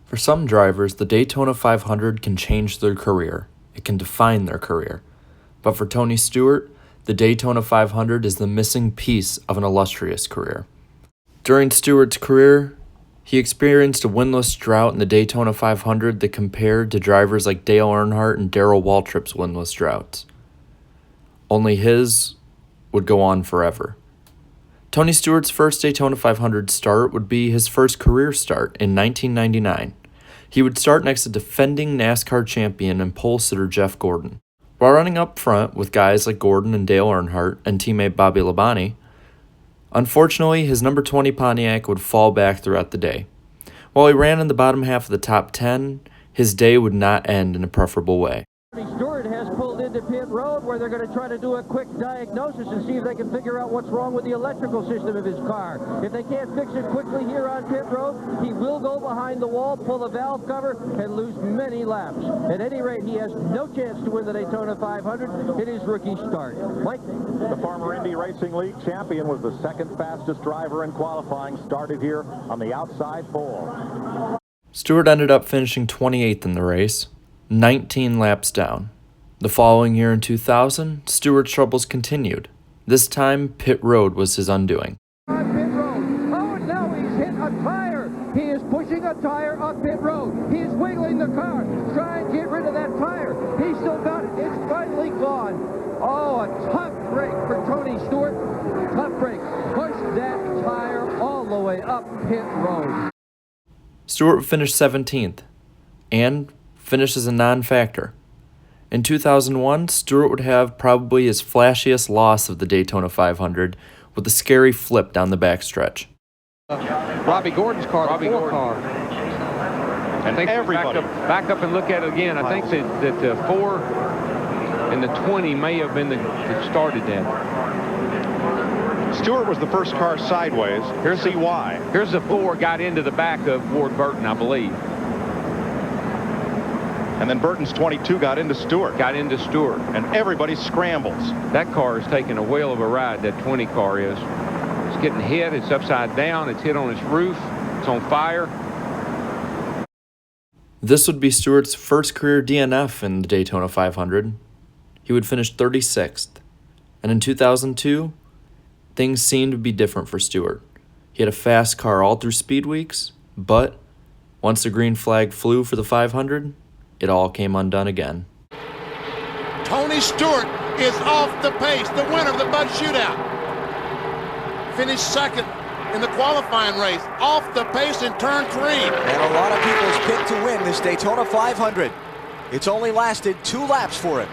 For some drivers, the Daytona 500 can change their career. It can define their career. But for Tony Stewart, the Daytona 500 is the missing piece of an illustrious career. During Stewart's career, he experienced a winless drought in the Daytona 500 that compared to drivers like Dale Earnhardt and Darrell Waltrip's winless droughts. Only his would go on forever. Tony Stewart's first Daytona 500 start would be his first career start in 1999. He would start next to defending NASCAR champion and pole sitter Jeff Gordon. While running up front with guys like Gordon and Dale Earnhardt and teammate Bobby Labonte, unfortunately his number 20 Pontiac would fall back throughout the day. While he ran in the bottom half of the top 10, his day would not end in a preferable way. Stewart has pulled into pit road where they're going to try to do a quick diagnosis and see if they can figure out what's wrong with the electrical system of his car. If they can't fix it quickly here on pit road, he will go behind the wall, pull the valve cover, and lose many laps. At any rate, he has no chance to win the Daytona 500 in his rookie start. Mike? The Farmer Indy Racing League champion was the second fastest driver in qualifying, started here on the outside pole. Stewart ended up finishing 28th in the race, 19 laps down. The following year in 2000, Stewart's troubles continued. This time, pit road was his undoing. On pit road. Oh, no, he's hit a tire. He is pushing a tire up pit road. He's wiggling the car. Try and get rid of that tire. He's still got it. It's finally gone. Oh, a tough break for Tony Stewart. Tough break. Pushed that tire all the way up pit road. Stewart finished 17th, and finished as a non-factor. In 2001, Stewart would have probably his flashiest loss of the Daytona 500 with a scary flip down the backstretch. Robbie Gordon's car, the four car. And I think everybody back up and look at it again. I think that the 4 and the 20 may have been that started that. Stewart was the first car sideways. Here's see why. Here's the 4 got into the back of Ward Burton, I believe. And then Burton's 22 got into Stewart. And everybody scrambles. That car is taking a whale of a ride, that 20 car is. It's getting hit, it's upside down, it's hit on its roof, it's on fire. This would be Stewart's first career DNF in the Daytona 500. He would finish 36th. And in 2002, things seemed to be different for Stewart. He had a fast car all through speed weeks, but once the green flag flew for the 500, it all came undone again. Tony Stewart is off the pace, the winner of the Bud Shootout. Finished second in the qualifying race, off the pace in turn 3. And a lot of people's pick to win this Daytona 500. It's only lasted 2 laps for him.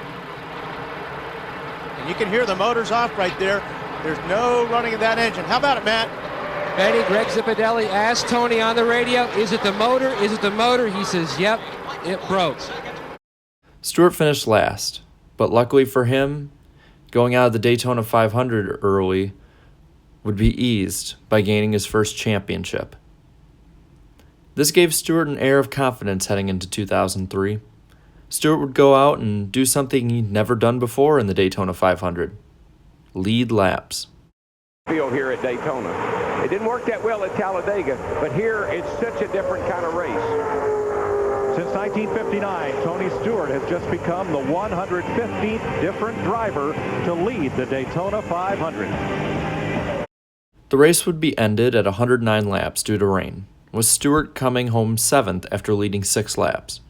And you can hear the motors off right there. There's no running of that engine. How about it, Matt? Betty, Greg Zipadelli asked Tony on the radio, is it the motor? Is it the motor? He says, yep, it broke. Stewart finished last, but luckily for him, going out of the Daytona 500 early would be eased by gaining his first championship. This gave Stewart an air of confidence heading into 2003. Stewart would go out and do something he'd never done before in the Daytona 500. Lead laps. Field here at Daytona. It didn't work that well at Talladega, but here it's such a different kind of race. Since 1959, Tony Stewart has just become the 115th different driver to lead the Daytona 500. The race would be ended at 109 laps due to rain, with Stewart coming home 7th after leading 6 laps.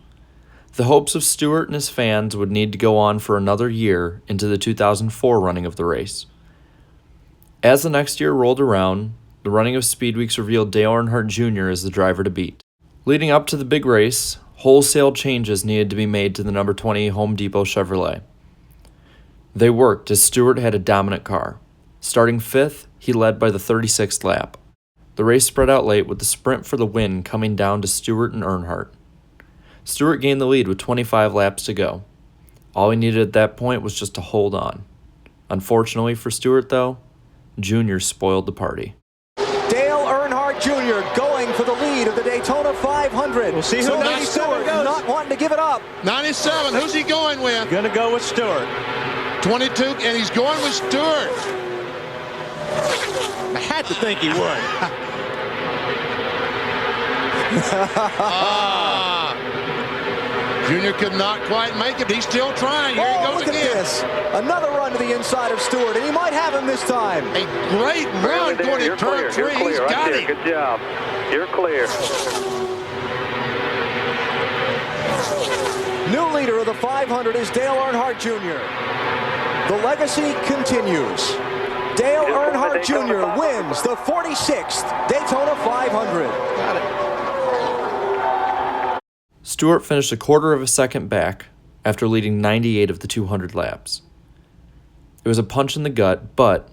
The hopes of Stewart and his fans would need to go on for another year into the 2004 running of the race. As the next year rolled around, the running of Speed Weeks revealed Dale Earnhardt Jr. as the driver to beat. Leading up to the big race, wholesale changes needed to be made to the number 20 Home Depot Chevrolet. They worked as Stewart had a dominant car. Starting 5th, he led by the 36th lap. The race spread out late with the sprint for the win coming down to Stewart and Earnhardt. Stewart gained the lead with 25 laps to go. All he needed at that point was just to hold on. Unfortunately for Stewart, though, Jr. spoiled the party. Dale Earnhardt Jr. going for the lead of the Daytona 500. We'll see who Tony 97 Stewart goes. not wanting to give it up. 97, who's he going with? Gonna go with Stewart. 22, and he's going with Stewart. I had to think he would. Junior could not quite make it. He's still trying. Here he goes look again. At this. Another run to the inside of Stewart, and he might have him this time. A great run going to turn 3. He's got it. Good job. You're clear. New leader of the 500 is Dale Earnhardt Jr. The legacy continues. Dale Earnhardt Jr. wins the 46th Daytona 500. Got it. Stewart finished a quarter of a second back after leading 98 of the 200 laps. It was a punch in the gut, but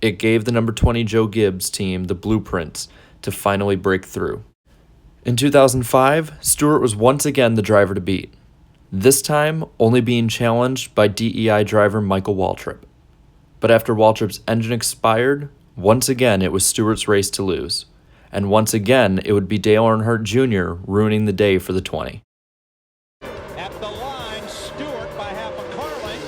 it gave the number 20 Joe Gibbs team the blueprints to finally break through. In 2005, Stewart was once again the driver to beat, this time only being challenged by DEI driver Michael Waltrip. But after Waltrip's engine expired, once again it was Stewart's race to lose. And once again, it would be Dale Earnhardt Jr. ruining the day for the 20. At the line, Stewart by half a car length.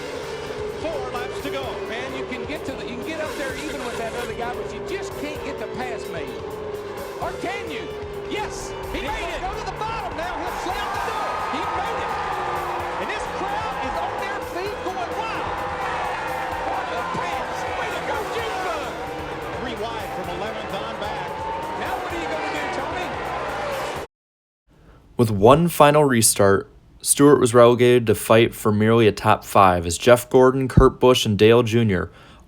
4 laps to go. Man, you can get up there even with that other guy, but you just can't get the pass made. Or can you? Yes, he made it. Go to the bottom now. He'll slam the door. He made it. And this crowd is on their feet going wild. What a pass. Way to go, June. 3 wide from 11th on back. Now what are you going to do, Tony? With one final restart, Stewart was relegated to fight for merely a top 5 as Jeff Gordon, Kurt Busch, and Dale Jr.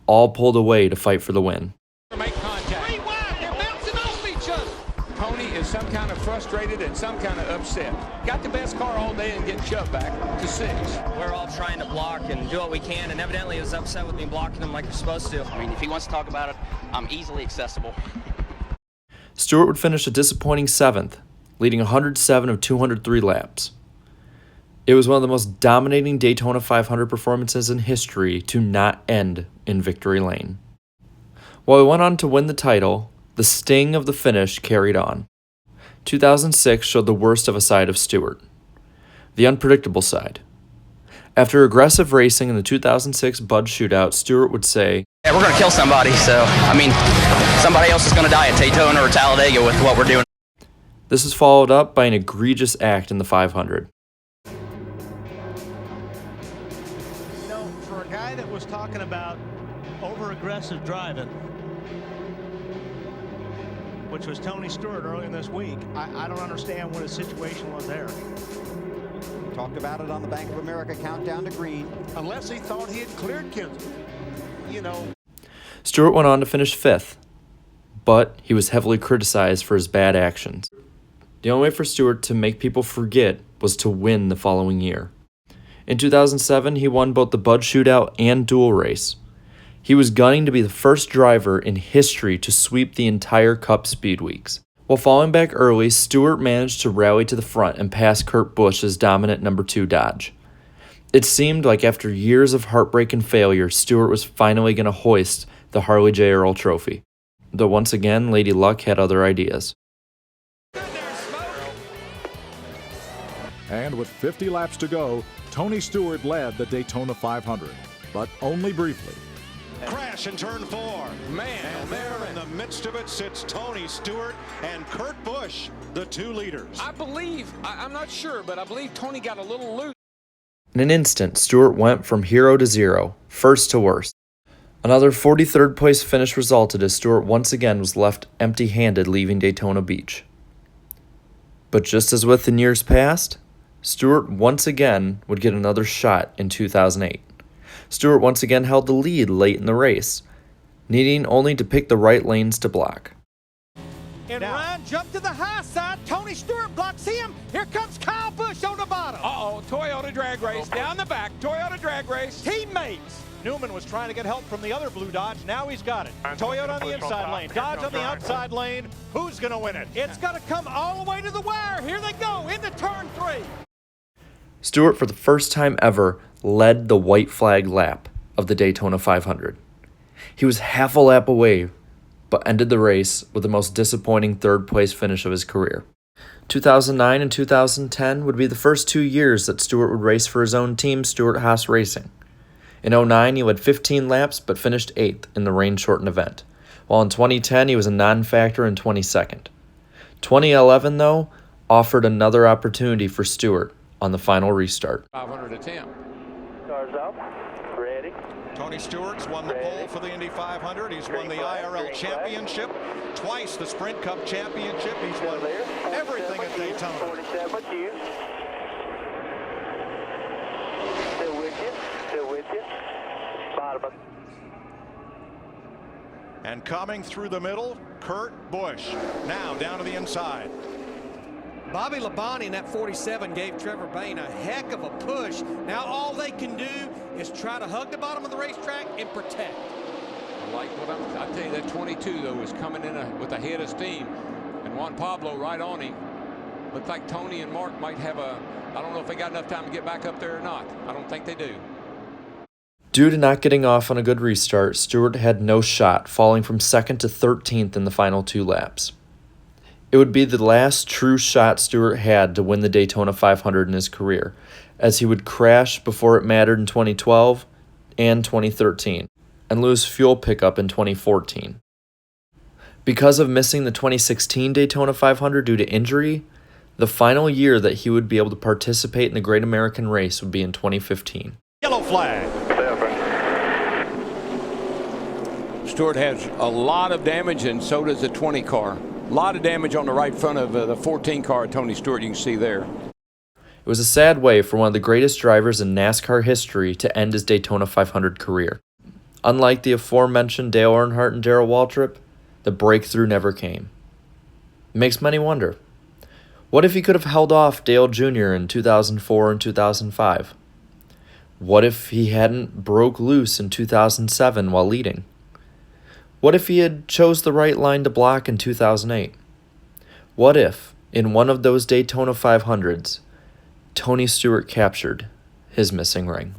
all pulled away to fight for the win. Make contact. 3 wide. They're bouncing off each other. Tony is some kind of frustrated and some kind of upset. Got the best car all day and get shoved back to 6. We're all trying to block and do what we can, and evidently he was upset with me blocking him like we're supposed to. I mean, if he wants to talk about it, I'm easily accessible. Stewart would finish a disappointing 7th, leading 107 of 203 laps. It was one of the most dominating Daytona 500 performances in history to not end in victory lane. While he went on to win the title, the sting of the finish carried on. 2006 showed the worst of a side of Stewart, the unpredictable side. After aggressive racing in the 2006 Bud Shootout, Stewart would say, Yeah, we're going to kill somebody, so, I mean, somebody else is going to die at Daytona or Talladega with what we're doing. This is followed up by an egregious act in the 500. You know, for a guy that was talking about over-aggressive driving, which was Tony Stewart earlier this week, I don't understand what his situation was there. Talked about it on the Bank of America countdown to green. Unless he thought he had cleared Kinsey. You know. Stewart went on to finish 5th, but he was heavily criticized for his bad actions. The only way for Stewart to make people forget was to win the following year. In 2007, he won both the Bud Shootout and Dual Race. He was gunning to be the first driver in history to sweep the entire Cup Speed Weeks. While falling back early, Stewart managed to rally to the front and pass Kurt Busch's dominant number 2 Dodge. It seemed like after years of heartbreak and failure, Stewart was finally going to hoist the Harley J. Earl Trophy. Though once again, Lady Luck had other ideas. And with 50 laps to go, Tony Stewart led the Daytona 500, but only briefly. Crash in turn 4. Man, and there in the midst of it sits Tony Stewart and Kurt Busch, the 2 leaders. I'm not sure, but I believe Tony got a little loose. In an instant, Stewart went from hero to zero, first to worst. Another 43rd place finish resulted as Stewart once again was left empty-handed leaving Daytona Beach. But just as with in years past, Stewart once again would get another shot in 2008. Stewart once again held the lead late in the race, needing only to pick the right lanes to block. And Ryan jumped to the high side. Tony Stewart blocks him. Here comes Kyle Busch on the bottom. Uh-oh, Toyota drag race, down the back, Toyota drag race. Teammates. Newman was trying to get help from the other blue Dodge. Now he's got it. Toyota on the inside lane. Dodge on the outside lane. Who's going to win it? It's going to come all the way to the wire. Here they go into turn 3. Stewart, for the first time ever, led the white flag lap of the Daytona 500. He was half a lap away, but ended the race with the most disappointing third-place finish of his career. 2009 and 2010 would be the first 2 years that Stewart would race for his own team, Stewart-Haas Racing. In 2009, he led 15 laps but finished 8th in the rain-shortened event, while in 2010 he was a non-factor and 22nd. 2011, though, offered another opportunity for Stewart on the final restart. 500 attempt. Cars up. Ready. Tony Stewart's won the pole for the Indy 500. He's won the IRL championship, twice the Sprint Cup championship. He's won everything at Daytona. 47 you. Still with you. Still with you. Bottom. And coming through the middle, Kurt Busch. Now down to the inside. Bobby Labonte in that 47 gave Trevor Bayne a heck of a push. Now all they can do is try to hug the bottom of the racetrack and protect. I like what I tell you, that 22 though is coming in with a head of steam, and Juan Pablo right on him. Looks like Tony and Mark might have I don't know if they got enough time to get back up there or not. I don't think they do. Due to not getting off on a good restart, Stewart had no shot, falling from 2nd to 13th in the final 2 laps. It would be the last true shot Stewart had to win the Daytona 500 in his career, as he would crash before it mattered in 2012 and 2013, and lose fuel pickup in 2014. Because of missing the 2016 Daytona 500 due to injury, the final year that he would be able to participate in the Great American Race would be in 2015. Yellow flag. Stewart has a lot of damage, and so does the 20 car. A lot of damage on the right front of the 14 car of Tony Stewart, you can see there. It was a sad way for one of the greatest drivers in NASCAR history to end his Daytona 500 career. Unlike the aforementioned Dale Earnhardt and Darrell Waltrip, the breakthrough never came. It makes many wonder, what if he could have held off Dale Jr. in 2004 and 2005? What if he hadn't broke loose in 2007 while leading? What if he had chose the right line to block in 2008? What if, in one of those Daytona 500s, Tony Stewart captured his missing ring?